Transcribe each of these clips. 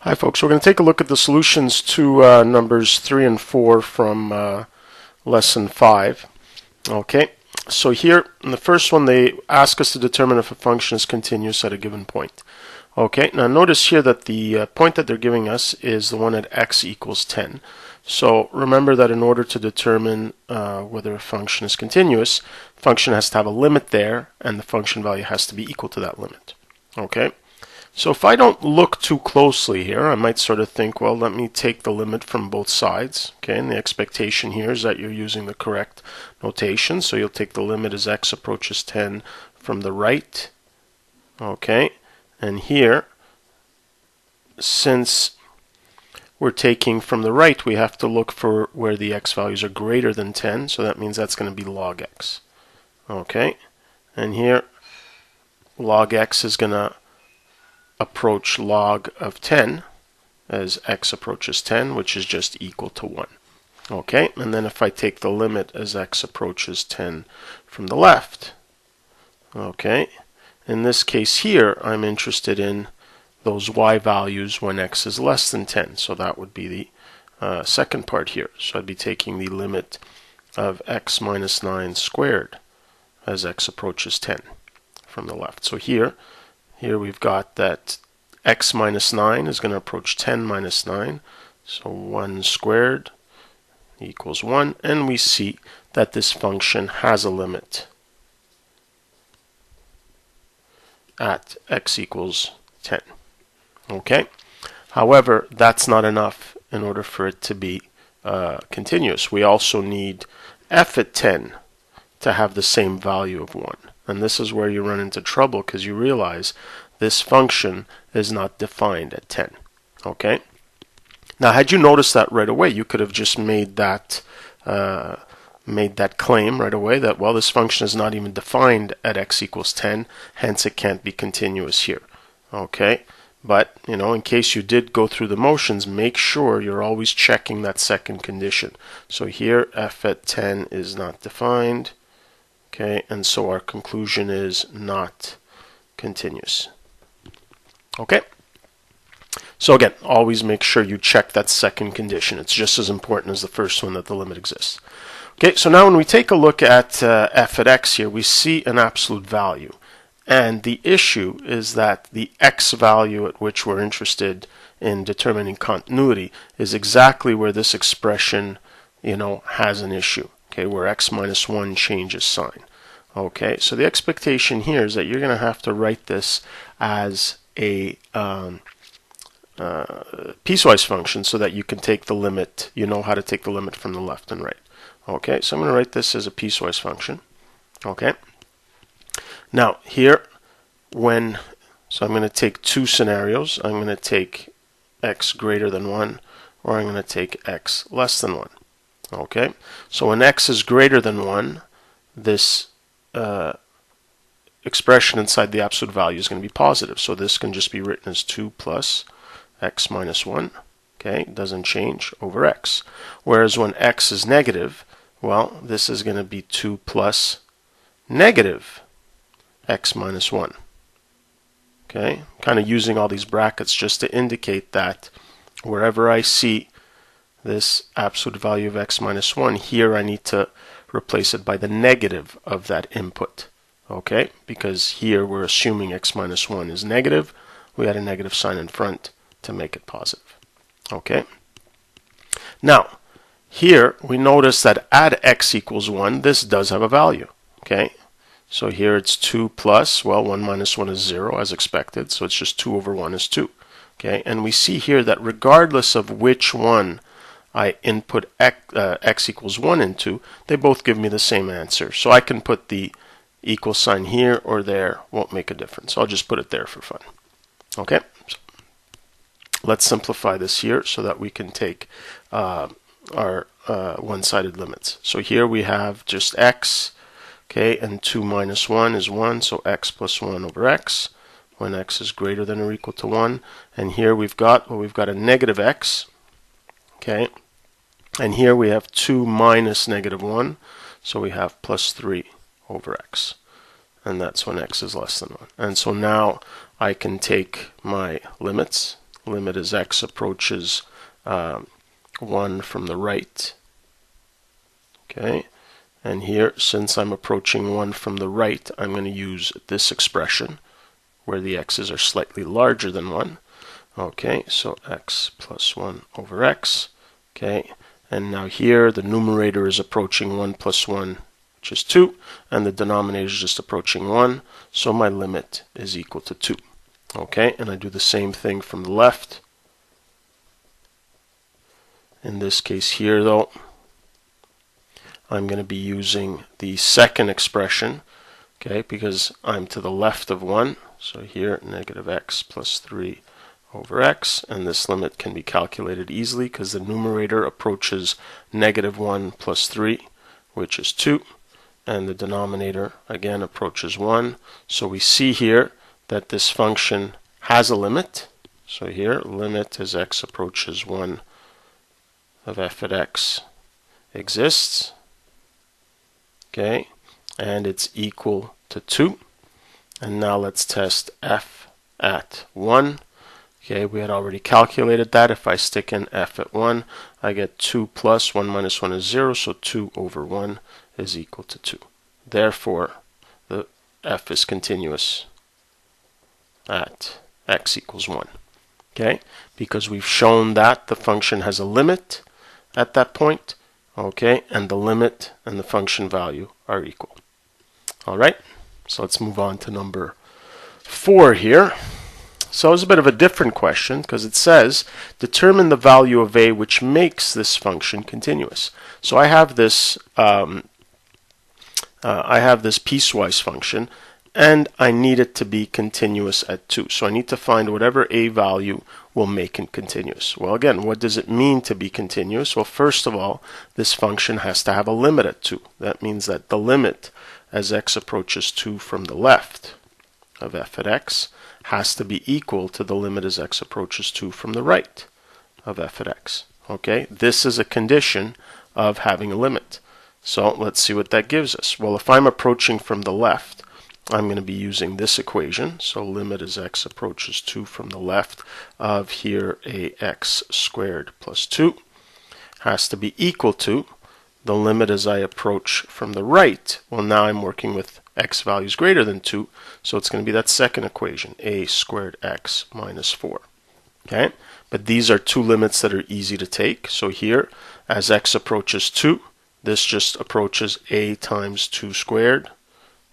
Hi folks, we're going to take a look at the solutions to numbers 3 and 4 from lesson 5. Okay, so here in the first one they ask us to determine if a function is continuous at a given point. Okay, now notice here that the point that they're giving us is the one at x equals 10. So remember that in order to determine whether a function is continuous, the function has to have a limit there and the function value has to be equal to that limit. Okay. So if I don't look too closely here, I might sort of think, well, let me take the limit from both sides. Okay, and the expectation here is that you're using the correct notation. So you'll take the limit as x approaches 10 from the right. Okay, and here, since we're taking from the right, we have to look for where the x values are greater than 10. So that means that's going to be log x. Okay, and here, log x is going to approach log of 10 as x approaches 10, which is just equal to 1. Okay, and then if I take the limit as x approaches 10 from the left, okay, in this case here I'm interested in those y values when x is less than 10, so that would be the second part here. So I'd be taking the limit of x minus 9 squared as x approaches 10 from the left. So here we've got that x minus 9 is going to approach 10 minus 9. So 1 squared equals 1. And we see that this function has a limit at x equals 10. Okay? However, that's not enough in order for it to be continuous. We also need f at 10 to have the same value of 1. And this is where you run into trouble because you realize this function is not defined at 10. Okay? Now, had you noticed that right away, you could have just made that claim right away that, well, this function is not even defined at x equals 10, hence it can't be continuous here. Okay? But, you know, in case you did go through the motions, make sure you're always checking that second condition. So here, f at 10 is not defined. Okay, and so our conclusion is not continuous. Okay, so again, always make sure you check that second condition. It's just as important as the first one that the limit exists. Okay, so now when we take a look at f at x here, we see an absolute value. And the issue is that the x value at which we're interested in determining continuity is exactly where this expression, you know, has an issue. Okay, where x minus 1 changes sign. Okay, so the expectation here is that you're going to have to write this as a piecewise function so that you can take the limit, you know how to take the limit from the left and right. Okay, so I'm going to write this as a piecewise function. Okay, now here, so I'm going to take two scenarios. I'm going to take x greater than 1, or I'm going to take x less than 1. Okay, so when x is greater than 1, this expression inside the absolute value is going to be positive. So this can just be written as 2 plus x minus 1. Okay, it doesn't change over x. Whereas when x is negative, well, this is going to be 2 plus negative x minus 1. Okay, kind of using all these brackets just to indicate that wherever I see this absolute value of x minus 1, here I need to replace it by the negative of that input. Okay, because here we're assuming x minus 1 is negative. We add a negative sign in front to make it positive. Okay, now here we notice that at x equals 1, this does have a value. Okay, so here it's 2 plus, well, 1 minus 1 is 0 as expected, so it's just 2 over 1 is 2. Okay, and we see here that regardless of which one I input x equals 1 into, they both give me the same answer. So I can put the equal sign here or there, won't make a difference. I'll just put it there for fun. Okay, so let's simplify this here so that we can take our one-sided limits. So here we have just x, okay, and 2 minus 1 is 1, so x plus 1 over x when x is greater than or equal to 1. And here we've got a negative x. Okay, and here we have 2 minus negative 1, so we have plus 3 over x, and that's when x is less than 1. And so now I can take my limits limit as x approaches 1 from the right. Okay, and here, since I'm approaching 1 from the right, I'm going to use this expression where the x's are slightly larger than 1. Okay, so x plus 1 over x. Okay, and now here the numerator is approaching 1 plus 1, which is 2, and the denominator is just approaching 1, so my limit is equal to 2. Okay, and I do the same thing from the left. In this case here, though, I'm going to be using the second expression, okay, because I'm to the left of 1. So here, negative x plus 3 over x, and this limit can be calculated easily because the numerator approaches negative 1 plus 3, which is 2, and the denominator again approaches 1. So we see here that this function has a limit. So here, limit as x approaches 1 of f at x exists. Okay, and it's equal to 2. And now let's test f at 1. Okay, we had already calculated that. If I stick in f at 1, I get 2 plus 1 minus 1 is 0, so 2 over 1 is equal to 2. Therefore, the f is continuous at x equals 1. Okay, because we've shown that the function has a limit at that point, okay, and the limit and the function value are equal. All right, so let's move on to number 4 here. So it's a bit of a different question because it says determine the value of a which makes this function continuous. So I have this piecewise function, and I need it to be continuous at 2. So I need to find whatever a value will make it continuous. Well, again, what does it mean to be continuous? Well, first of all, this function has to have a limit at 2. That means that the limit as x approaches 2 from the left of f at x has to be equal to the limit as x approaches 2 from the right of f at x. Okay, this is a condition of having a limit. So let's see what that gives us. Well, if I'm approaching from the left, I'm going to be using this equation. So limit as x approaches 2 from the left of here ax squared plus 2 has to be equal to the limit as I approach from the right. Well, now I'm working with x values greater than 2, so it's going to be that second equation, a squared x minus 4. Okay, but these are two limits that are easy to take. So here, as x approaches 2, this just approaches a times 2 squared.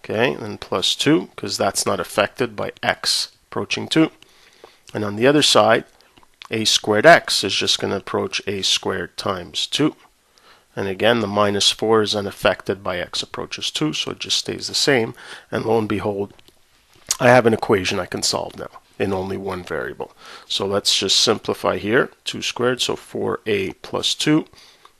Okay, and plus 2, because that's not affected by x approaching 2. And on the other side, a squared x is just going to approach a squared times 2. And again, the minus 4 is unaffected by x approaches 2, so it just stays the same. And lo and behold, I have an equation I can solve now in only one variable. So let's just simplify here. 2 squared, so 4a plus 2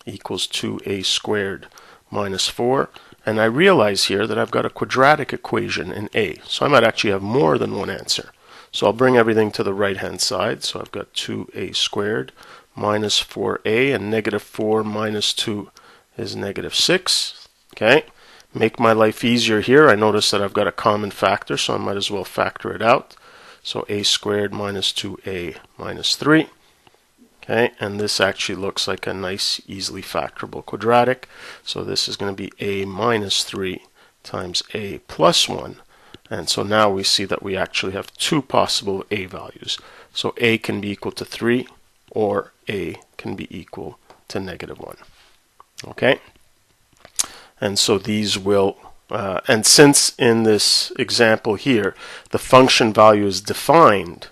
equals 2a squared minus 4. And I realize here that I've got a quadratic equation in a. So I might actually have more than one answer. So I'll bring everything to the right-hand side. So I've got 2a squared minus 4a, and negative 4 minus 2 is negative 6. Okay, make my life easier here. I notice that I've got a common factor, so I might as well factor it out. So a squared minus 2a minus 3. Okay, and this actually looks like a nice, easily factorable quadratic. So this is going to be a minus 3 times a plus 1. And so now we see that we actually have two possible a values. So a can be equal to 3, or a can be equal to negative 1. Okay? And so these will, and since in this example here, the function value is defined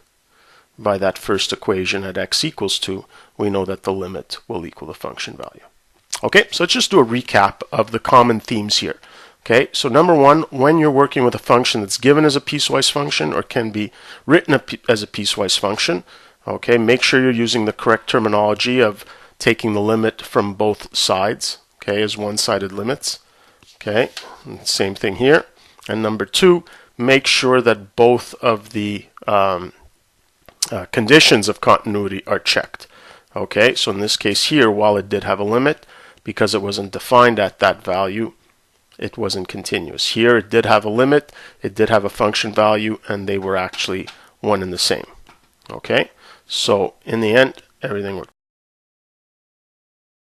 by that first equation at x equals 2, we know that the limit will equal the function value. Okay, so let's just do a recap of the common themes here. Okay, so number one, when you're working with a function that's given as a piecewise function or can be written as a piecewise function, okay, make sure you're using the correct terminology of taking the limit from both sides, okay, as one-sided limits. Okay, and same thing here. And number two, make sure that both of the conditions of continuity are checked. Okay, so in this case here, while it did have a limit, because it wasn't defined at that value, it wasn't continuous. Here it did have a limit, it did have a function value, and they were actually one and the same. Okay, so in the end, everything worked